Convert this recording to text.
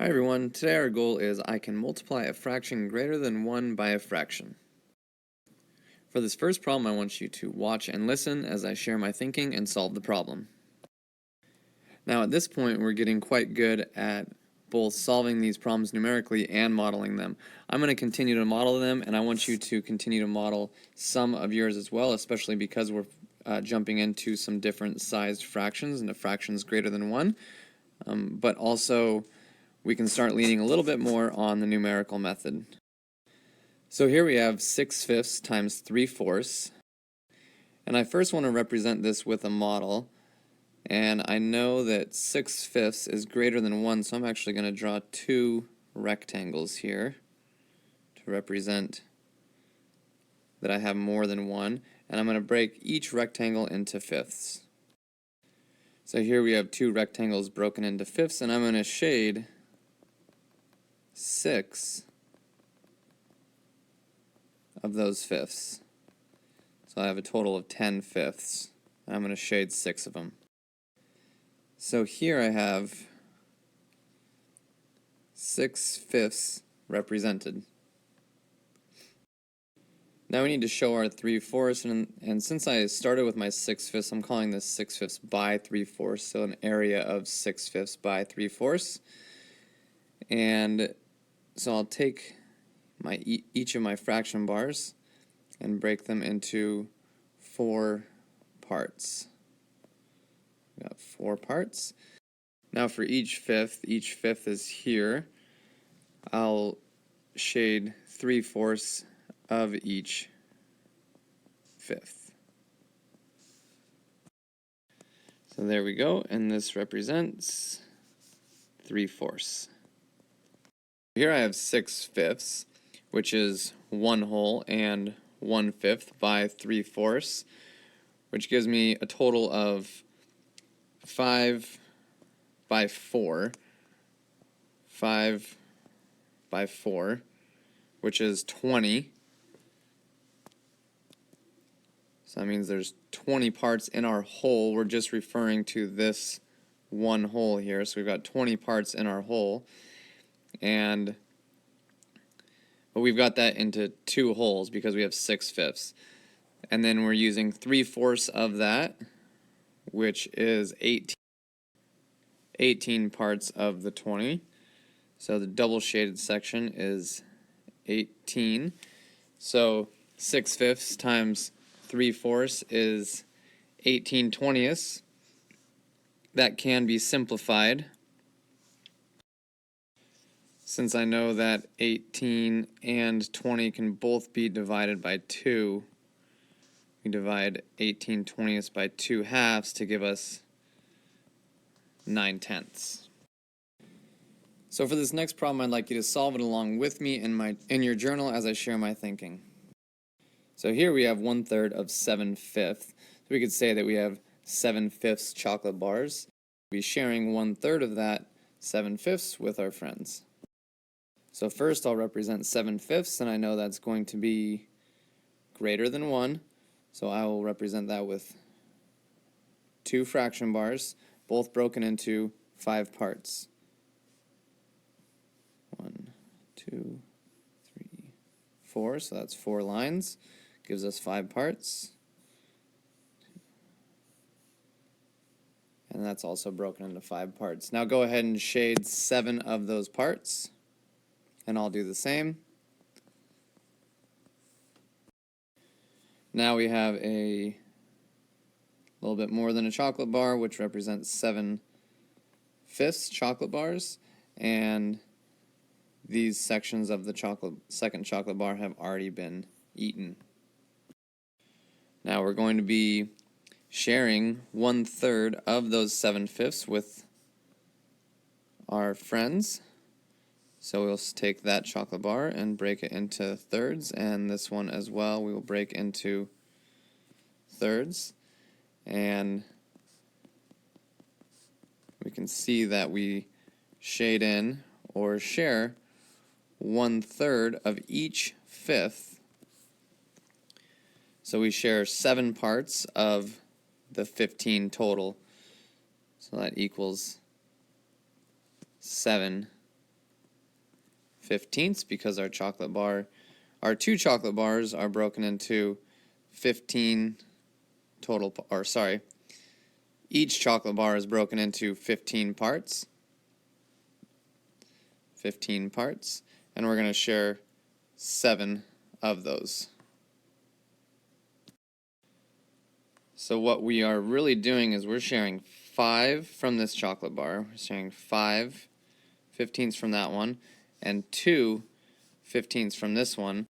Hi everyone, today our goal is I can multiply a fraction greater than 1 by a fraction. For this first problem, I want you to watch and listen as I share my thinking and solve the problem. Now at this point, we're getting quite good at both solving these problems numerically and modeling them. I'm going to continue to model them, and I want you to continue to model some of yours as well, especially because we're jumping into some different sized fractions into fractions greater than 1, but also we can start leaning a little bit more on the numerical method. So here we have 6/5 times 3/4, and I first want to represent this with a model, and I know that 6/5 is greater than 1, so I'm actually going to draw two rectangles here to represent that I have more than 1, and I'm going to break each rectangle into fifths. So here we have two rectangles broken into fifths, and I'm going to shade 6 of those fifths. So I have a total of 10 fifths, and I'm going to shade 6 of them. So here I have 6/5 represented. Now we need to show our 3/4, and since I started with my 6/5, I'm calling this 6/5 by 3/4, so an area of 6/5 by 3/4. And so I'll take each of my fraction bars and break them into 4 parts. We got 4 parts. Now for each fifth is here. I'll shade 3/4 of each fifth. So there we go, and this represents 3/4. Here I have 6/5, which is 1 whole and 1/5 by 3/4, which gives me a total of 5 by 4, 5 by 4, which is 20. So that means there's 20 parts in our whole. We're just referring to this one whole here. So we've got 20 parts in our whole. But we've got that into 2 wholes because we have 6/5. And then we're using 3/4 of that, which is 18 parts of the 20. So the double shaded section is 18. So 6/5 times 3/4 is 18/20. That can be simplified, since I know that 18 and 20 can both be divided by 2. We divide 18/20 by 2 halves to give us 9/10. So for this next problem, I'd like you to solve it along with me in your journal as I share my thinking. So here we have 1/3 of 7/5. So we could say that we have 7/5 chocolate bars. We'll be sharing 1/3 of that 7/5 with our friends. So first I'll represent 7/5, and I know that's going to be greater than 1. So I will represent that with 2 fraction bars, both broken into 5 parts. 1, 2, 3, 4. So that's 4 lines. Gives us 5 parts. And that's also broken into 5 parts. Now go ahead and shade 7 of those parts. And I'll do the same. Now we have a little bit more than a chocolate bar, which represents 7/5 chocolate bars, and these sections of the second chocolate bar have already been eaten. Now we're going to be sharing 1/3 of those 7/5 with our friends. So we'll take that chocolate bar and break it into thirds, and this one as well we will break into thirds. And we can see that we shade in or share 1/3 of each fifth. So we share 7 parts of the 15 total. So that equals 7 15ths because our two chocolate bars are broken into 15 total, or sorry, each chocolate bar is broken into 15 parts. 15 parts, and we're going to share 7 of those. So what we are really doing is we're sharing 5 from this chocolate bar. We're sharing 5 15ths from that one, and 2 15ths from this one.